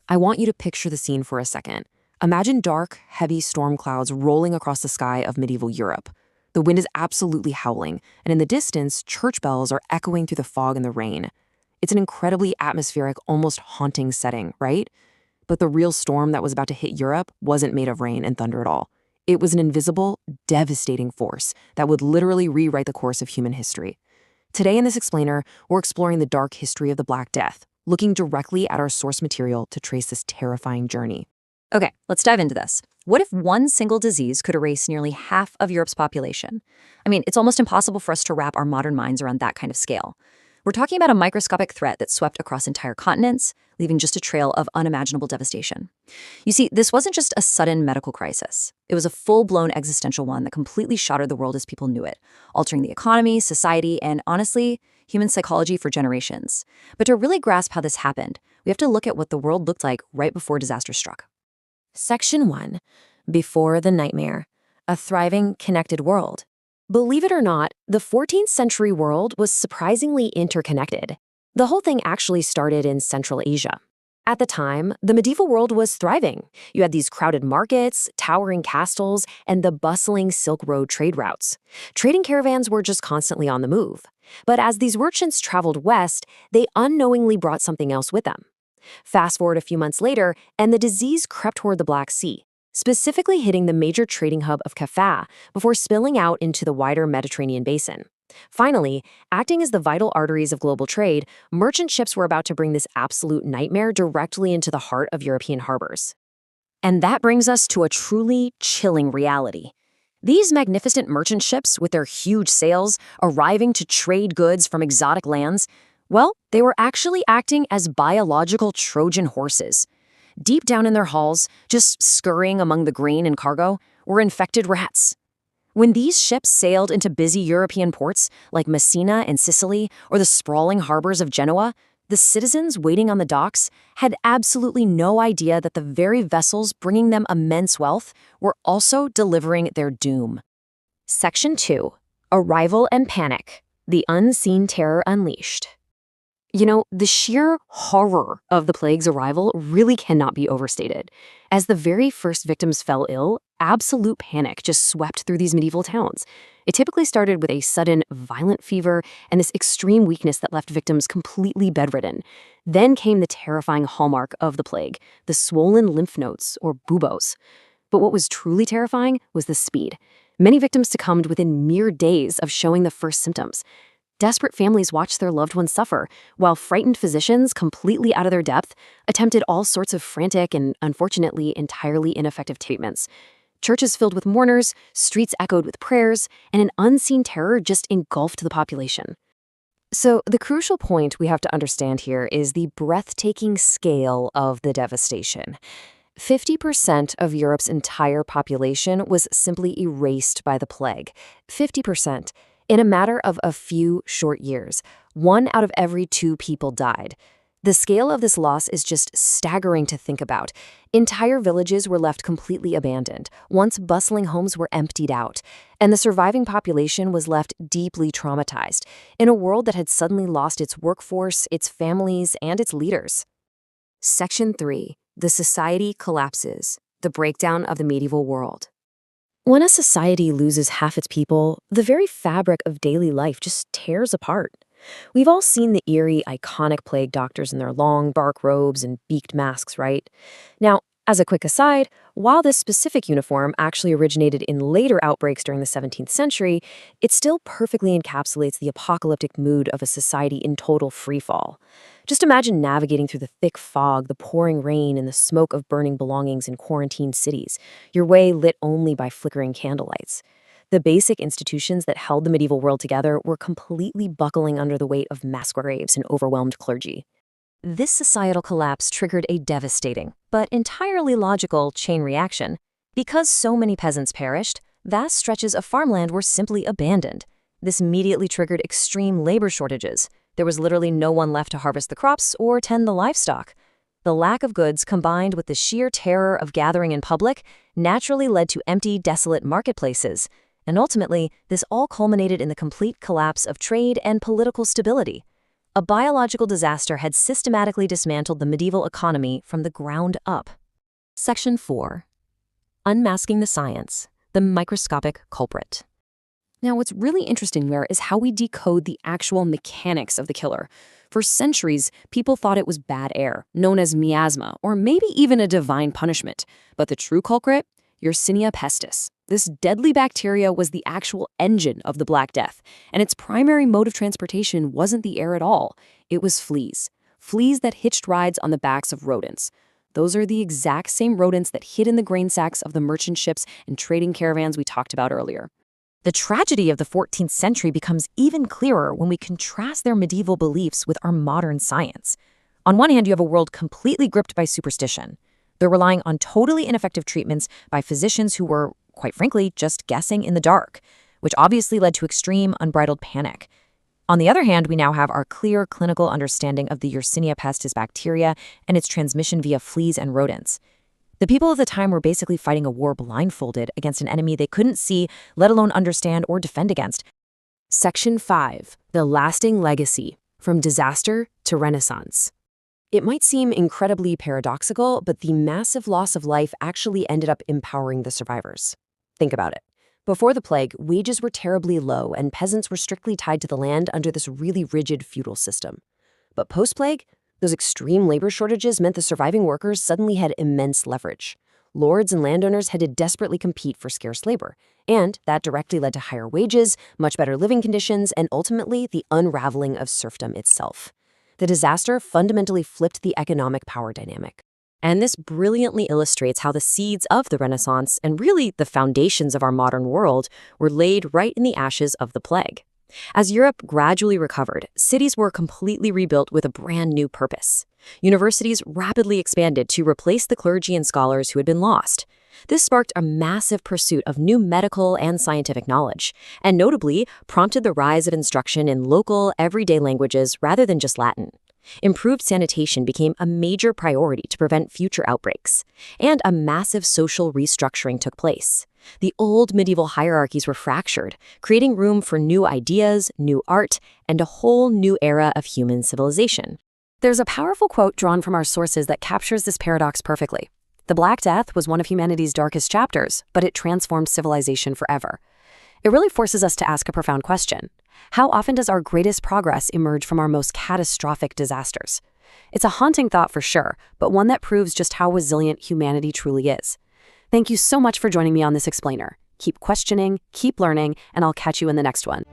I want you to picture the scene for a second. Imagine dark, heavy storm clouds rolling across the sky of medieval Europe. The wind is absolutely howling, and in the distance, church bells are echoing through the fog and the rain. It's an incredibly atmospheric, almost haunting setting, right? But the real storm that was about to hit Europe wasn't made of rain and thunder at all. It was an invisible, devastating force that would literally rewrite the course of human history. Today in this explainer, we're exploring the dark history of the Black Death, looking directly at our source material to trace this terrifying journey. Okay, let's dive into this. What if one single disease could erase nearly half of Europe's population? I mean, it's almost impossible for us to wrap our modern minds around that kind of scale. We're talking about a microscopic threat that swept across entire continents, leaving just a trail of unimaginable devastation. You see, this wasn't just a sudden medical crisis. It was a full-blown existential one that completely shattered the world as people knew it, altering the economy, society, and honestly, human psychology for generations. But to really grasp how this happened, we have to look at what the world looked like right before disaster struck. Section 1. Before the Nightmare. A thriving, connected world. Believe it or not, the 14th century world was surprisingly interconnected. The whole thing actually started in Central Asia. At the time, the medieval world was thriving. You had these crowded markets, towering castles, and the bustling Silk Road trade routes. Trading caravans were just constantly on the move. But as these merchants traveled west, they unknowingly brought something else with them. Fast forward a few months later, and the disease crept toward the Black Sea, specifically hitting the major trading hub of Kaffa before spilling out into the wider Mediterranean basin. Finally, acting as the vital arteries of global trade, merchant ships were about to bring this absolute nightmare directly into the heart of European harbors. And that brings us to a truly chilling reality. These magnificent merchant ships, with their huge sails, arriving to trade goods from exotic lands, well, they were actually acting as biological Trojan horses. Deep down in their hulls, just scurrying among the grain and cargo, were infected rats. When these ships sailed into busy European ports like Messina in Sicily or the sprawling harbors of Genoa, the citizens waiting on the docks had absolutely no idea that the very vessels bringing them immense wealth were also delivering their doom. Section 2. Arrival and Panic. The Unseen Terror Unleashed. You know, the sheer horror of the plague's arrival really cannot be overstated. As the very first victims fell ill, absolute panic just swept through these medieval towns. It typically started with a sudden, violent fever and this extreme weakness that left victims completely bedridden. Then came the terrifying hallmark of the plague, the swollen lymph nodes, or buboes. But what was truly terrifying was the speed. Many victims succumbed within mere days of showing the first symptoms. Desperate families watched their loved ones suffer, while frightened physicians, completely out of their depth, attempted all sorts of frantic and, unfortunately, entirely ineffective treatments. Churches filled with mourners, streets echoed with prayers, and an unseen terror just engulfed the population. So the crucial point we have to understand here is the breathtaking scale of the devastation. 50% of Europe's entire population was simply erased by the plague. 50%. In a matter of a few short years, 1 out of every 2 people died. The scale of this loss is just staggering to think about. Entire villages were left completely abandoned. Once bustling homes were emptied out, and the surviving population was left deeply traumatized in a world that had suddenly lost its workforce, its families, and its leaders. Section 3. The Society Collapses. The Breakdown of the Medieval World. When a society loses half its people, the very fabric of daily life just tears apart. We've all seen the eerie, iconic plague doctors in their long, dark robes and beaked masks, right? Now, as a quick aside, while this specific uniform actually originated in later outbreaks during the 17th century, it still perfectly encapsulates the apocalyptic mood of a society in total freefall. Just imagine navigating through the thick fog, the pouring rain, and the smoke of burning belongings in quarantined cities, your way lit only by flickering candlelights. The basic institutions that held the medieval world together were completely buckling under the weight of mass graves and overwhelmed clergy. This societal collapse triggered a devastating, but entirely logical chain reaction. Because so many peasants perished, vast stretches of farmland were simply abandoned. This immediately triggered extreme labor shortages. There was literally no one left to harvest the crops or tend the livestock. The lack of goods combined with the sheer terror of gathering in public naturally led to empty, desolate marketplaces. And ultimately, this all culminated in the complete collapse of trade and political stability. A biological disaster had systematically dismantled the medieval economy from the ground up. Section 4. Unmasking the science, the microscopic culprit. Now, what's really interesting there is how we decode the actual mechanics of the killer. For centuries, people thought it was bad air, known as miasma, or maybe even a divine punishment. But the true culprit? Yersinia pestis. This deadly bacteria was the actual engine of the Black Death, and its primary mode of transportation wasn't the air at all. It was fleas. Fleas that hitched rides on the backs of rodents. Those are the exact same rodents that hid in the grain sacks of the merchant ships and trading caravans we talked about earlier. The tragedy of the 14th century becomes even clearer when we contrast their medieval beliefs with our modern science. On one hand, you have a world completely gripped by superstition. They're relying on totally ineffective treatments by physicians who were, quite frankly, just guessing in the dark, which obviously led to extreme, unbridled panic. On the other hand, we now have our clear clinical understanding of the Yersinia pestis bacteria and its transmission via fleas and rodents. The people of the time were basically fighting a war blindfolded against an enemy they couldn't see, let alone understand or defend against. Section 5. The lasting legacy, from disaster to renaissance. It might seem incredibly paradoxical, but the massive loss of life actually ended up empowering the survivors. Think about it. Before the plague, wages were terribly low and peasants were strictly tied to the land under this really rigid feudal system. But post-plague, those extreme labor shortages meant the surviving workers suddenly had immense leverage. Lords and landowners had to desperately compete for scarce labor, and that directly led to higher wages, much better living conditions, and ultimately the unraveling of serfdom itself. The disaster fundamentally flipped the economic power dynamic. And this brilliantly illustrates how the seeds of the Renaissance, and really the foundations of our modern world, were laid right in the ashes of the plague. As Europe gradually recovered, cities were completely rebuilt with a brand new purpose. Universities rapidly expanded to replace the clergy and scholars who had been lost. This sparked a massive pursuit of new medical and scientific knowledge, and notably prompted the rise of instruction in local, everyday languages rather than just Latin. Improved sanitation became a major priority to prevent future outbreaks, and a massive social restructuring took place. The old medieval hierarchies were fractured, creating room for new ideas, new art, and a whole new era of human civilization. There's a powerful quote drawn from our sources that captures this paradox perfectly. The Black Death was one of humanity's darkest chapters, but it transformed civilization forever. It really forces us to ask a profound question. How often does our greatest progress emerge from our most catastrophic disasters? It's a haunting thought for sure, but one that proves just how resilient humanity truly is. Thank you so much for joining me on this explainer. Keep questioning, keep learning, and I'll catch you in the next one.